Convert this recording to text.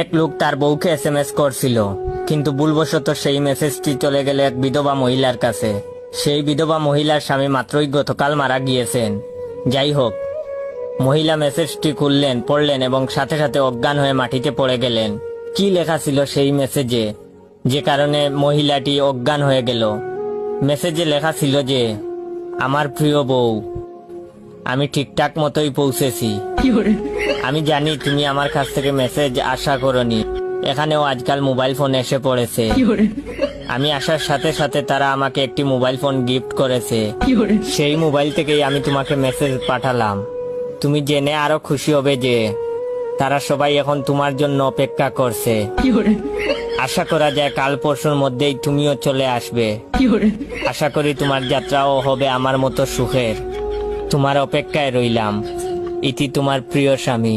এক লোক তার বউকে এসএমএস করছিল, কিন্তু ভুলবশত সেই মেসেজটি চলে গেল এক বিধবা মহিলার কাছে। সেই বিধবা মহিলার স্বামী মাত্রই গতকাল মারা গিয়েছেন। যাই হোক, মহিলা মেসেজটি খুললেন, পড়লেন এবং সাথে সাথে অজ্ঞান হয়ে মাটিতে পড়ে গেলেন। কি লেখা ছিল সেই মেসেজে, যে কারণে মহিলাটি অজ্ঞান হয়ে গেল? মেসেজে লেখা ছিল যে, আমার প্রিয় বউ, আমি ঠিকঠাক মতোই পৌঁছেছি। আমি জানি তুমি আমার কাছ থেকে মেসেজ আশা করনি। এখানেও আজকাল মোবাইল ফোন এসে পড়েছে। আমি আসার সাথে সাথে তারা আমাকে একটি মোবাইল ফোন গিফট করেছে। সেই মোবাইল থেকেই আমি তোমাকে মেসেজ পাঠালাম। তুমি জেনে আরো খুশি হবে যে তারা সবাই এখন তোমার জন্য অপেক্ষা করছে। আশা করা যায় কাল পরশুর মধ্যেই তুমিও চলে আসবে। আশা করি তোমার যাত্রাও হবে আমার মতো সুখের। তোমার অপেক্ষায় রইলাম। ইতি তোমার প্রিয় স্বামী।